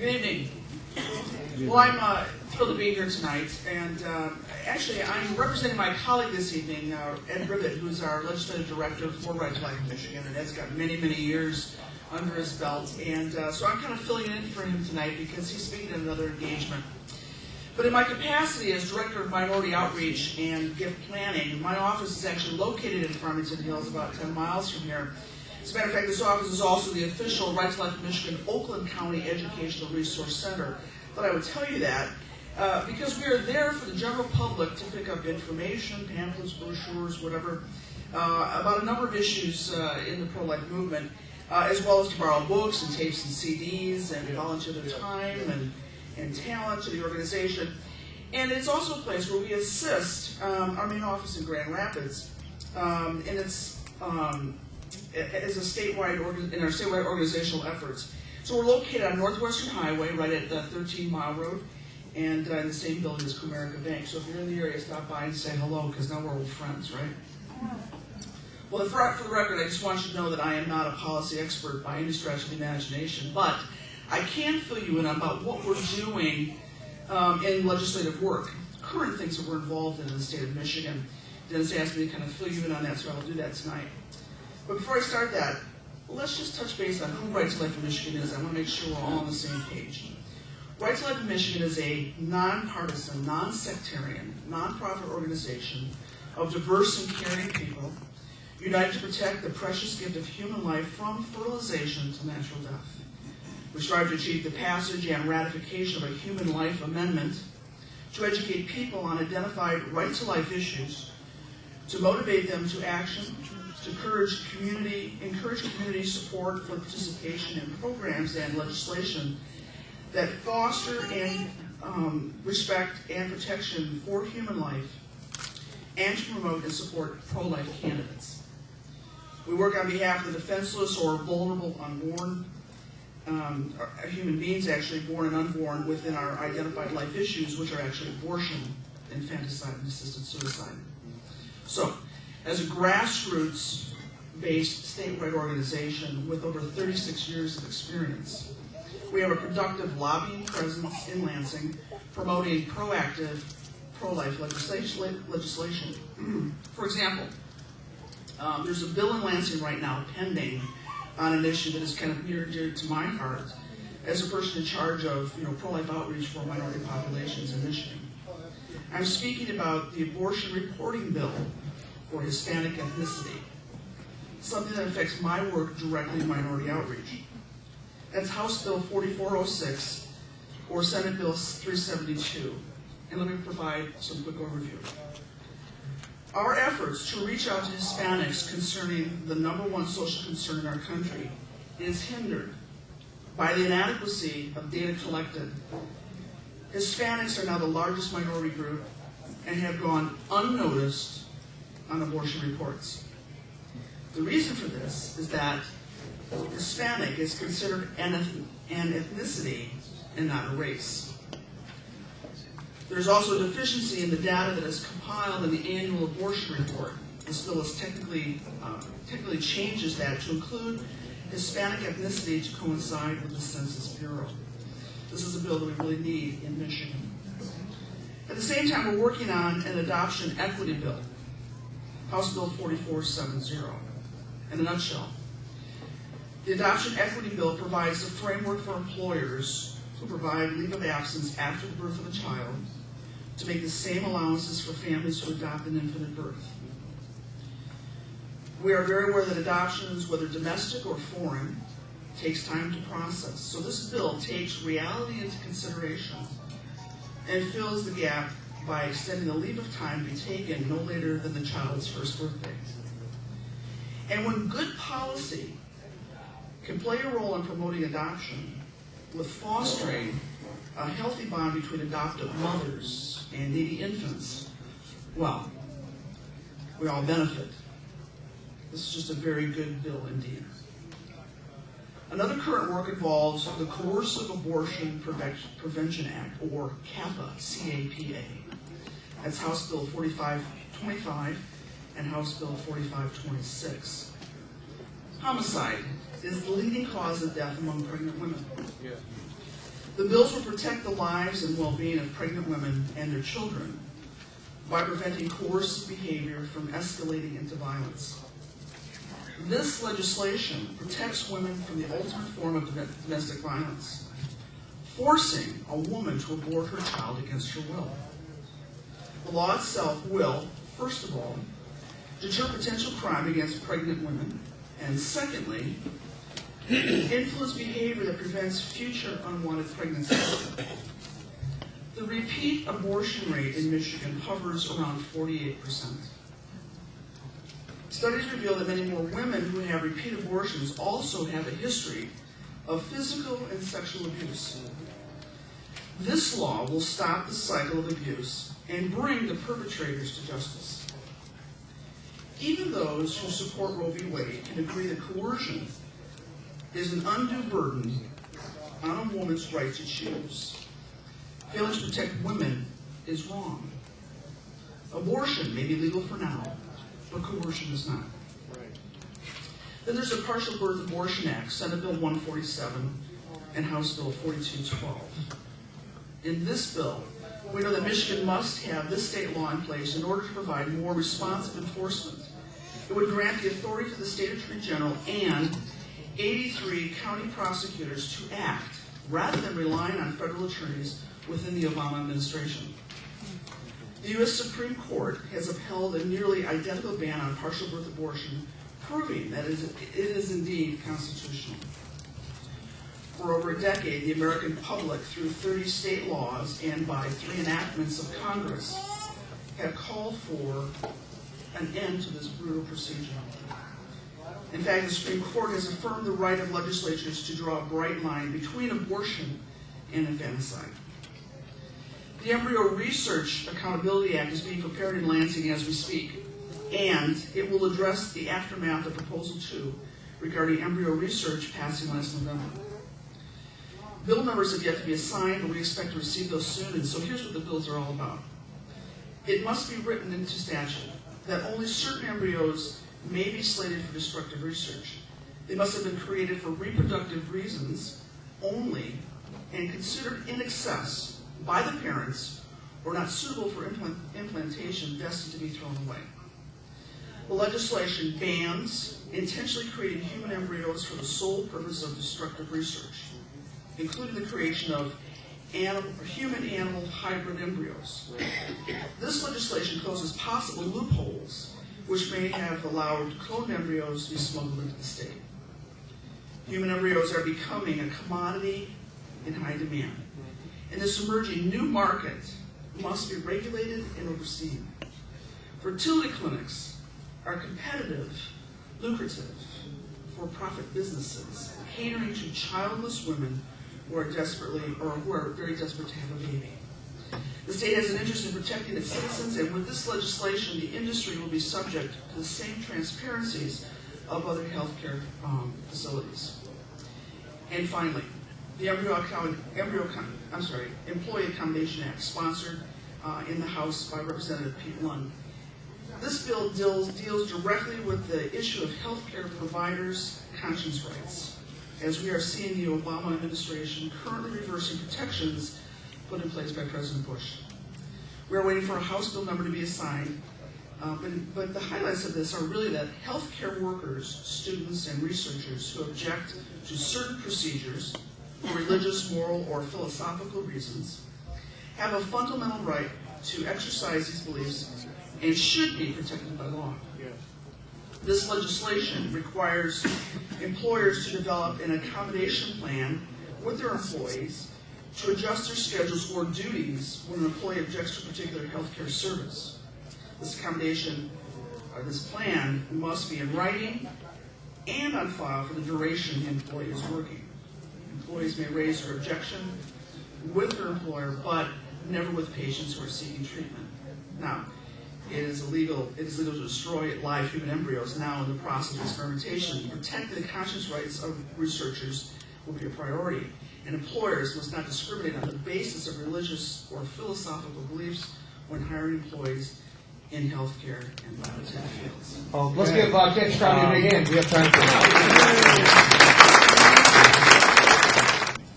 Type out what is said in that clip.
Good evening. Well, I'm thrilled to be here tonight, and actually I'm representing my colleague this evening, Ed Rivet, who's our Legislative Director for Right to Life in Michigan, and Ed's got many, many years under his belt, and so I'm kind of filling in for him tonight because he's speaking at another engagement. But in my capacity as Director of Minority Outreach and Gift Planning, my office is actually located in Farmington Hills, about 10 miles from here. As a matter of fact, this office is also the official Right to Life in Michigan Oakland County Educational Resource Center. But I would tell you that because we are there for the general public to pick up information, pamphlets, brochures, whatever, about a number of issues in the pro-life movement, as well as to borrow books and tapes and CDs and volunteer their time and talent to the organization. And it's also a place where we assist our main office in Grand Rapids in its as a statewide in our statewide organizational efforts. So we're located on Northwestern Highway, right at the 13 Mile Road, and in the same building as Comerica Bank. So if you're in the area, stop by and say hello, because now we're old friends, right? Well, for the record, I just want you to know that I am not a policy expert by any stretch of the imagination, but I can fill you in about what we're doing in legislative work, current things that we're involved in the state of Michigan. Dennis asked me to kind of fill you in on that, so I'll do that tonight. But before I start that, let's just touch base on who Right to Life in Michigan is. I want to make sure we're all on the same page. Right to Life in Michigan is a nonpartisan, non-sectarian, nonprofit organization of diverse and caring people united to protect the precious gift of human life from fertilization to natural death. We strive to achieve the passage and ratification of a human life amendment to educate people on identified right-to-life issues, to motivate them to action, to encourage community support for participation in programs and legislation that foster and respect and protection for human life, and to promote and support pro-life candidates. We work on behalf of the defenseless or vulnerable unborn human beings, actually born and unborn, within our identified life issues, which are actually abortion, infanticide, and assisted suicide. So, as a grassroots-based statewide organization with over 36 years of experience, we have a productive lobbying presence in Lansing, promoting proactive pro-life legislation. For example, there's a bill in Lansing right now pending on an issue that is kind of near and dear to my heart as a person in charge of pro-life outreach for minority populations in Michigan. I'm speaking about the abortion reporting bill for Hispanic ethnicity, something that affects my work directly in minority outreach. That's House Bill 4406 or Senate Bill 372. And let me provide some quick overview. Our efforts to reach out to Hispanics concerning the #1 social concern in our country is hindered by the inadequacy of data collected. Hispanics are now the largest minority group and have gone unnoticed on abortion reports. The reason for this is that Hispanic is considered an ethnicity and not a race. There's also a deficiency in the data that is compiled in the annual abortion report. This bill is technically changes that to include Hispanic ethnicity to coincide with the Census Bureau. This is a bill that we really need in Michigan. At the same time, we're working on an adoption equity bill, House Bill 4470. In a nutshell, the adoption equity bill provides a framework for employers who provide leave of absence after the birth of a child to make the same allowances for families who adopt an infant at birth. We are very aware that adoptions, whether domestic or foreign, takes time to process. So this bill takes reality into consideration and fills the gap by extending the leave of time to be taken no later than the child's first birthday. And when good policy can play a role in promoting adoption with fostering a healthy bond between adoptive mothers and needy infants, well, we all benefit. This is just a very good bill indeed. Another current work involves the Coercive Abortion Prevention Act, or CAPA, C-A-P-A. That's House Bill 4525 and House Bill 4526. Homicide is the leading cause of death among pregnant women. The bills will protect the lives and well-being of pregnant women and their children by preventing coercive behavior from escalating into violence. This legislation protects women from the ultimate form of domestic violence, forcing a woman to abort her child against her will. The law itself will, first of all, deter potential crime against pregnant women, and secondly, influence behavior that prevents future unwanted pregnancies. The repeat abortion rate in Michigan hovers around 48%. Studies reveal that many more women who have repeat abortions also have a history of physical and sexual abuse. This law will stop the cycle of abuse and bring the perpetrators to justice. Even those who support Roe v. Wade can agree that coercion is an undue burden on a woman's right to choose. Failing to protect women is wrong. Abortion may be legal for now, but coercion is not. Then there's the Partial Birth Abortion Act, Senate Bill 147 and House Bill 4212. In this bill, we know that Michigan must have this state law in place in order to provide more responsive enforcement. It would grant the authority to the state attorney general and 83 county prosecutors to act rather than relying on federal attorneys within the Obama administration. The U.S. Supreme Court has upheld a nearly identical ban on partial birth abortion, proving that it is indeed constitutional. For over a decade, the American public, through 30 state laws and by 3 enactments of Congress, have called for an end to this brutal procedure. In fact, the Supreme Court has affirmed the right of legislatures to draw a bright line between abortion and infanticide. The Embryo Research Accountability Act is being prepared in Lansing as we speak, and it will address the aftermath of Proposal 2 regarding embryo research passing last November. Bill numbers have yet to be assigned, but we expect to receive those soon, and so here's what the bills are all about. It must be written into statute that only certain embryos may be slated for destructive research. They must have been created for reproductive reasons only and considered in excess by the parents or not suitable for implantation, destined to be thrown away. The legislation bans intentionally creating human embryos for the sole purpose of destructive research, including the creation of human-animal hybrid embryos. This legislation closes possible loopholes which may have allowed cloned embryos to be smuggled into the state. Human embryos are becoming a commodity in high demand, and this emerging new market must be regulated and overseen. Fertility clinics are competitive, lucrative, for-profit businesses catering to childless women who are very desperate to have a baby. The state has an interest in protecting its citizens, and with this legislation, the industry will be subject to the same transparencies of other healthcare facilities. And finally, the Employee Accommodation Act, sponsored in the House by Representative Pete Lund. This bill deals directly with the issue of healthcare providers' conscience rights, as we are seeing the Obama administration currently reversing protections put in place by President Bush. We are waiting for a House bill number to be assigned, but the highlights of this are really that healthcare workers, students, and researchers who object to certain procedures for religious, moral, or philosophical reasons have a fundamental right to exercise these beliefs and should be protected by law. This legislation requires employers to develop an accommodation plan with their employees to adjust their schedules or duties when an employee objects to a particular healthcare service. This accommodation, or this plan, must be in writing and on file for the duration the employee is working. Employees may raise their objection with their employer, but never with patients who are seeking treatment. Now, it is illegal to destroy live human embryos now in the process of experimentation. Protecting the conscience rights of researchers will be a priority, and employers must not discriminate on the basis of religious or philosophical beliefs when hiring employees in healthcare and biotech fields. Let's give Kathleen Crombie a big hand. We have time for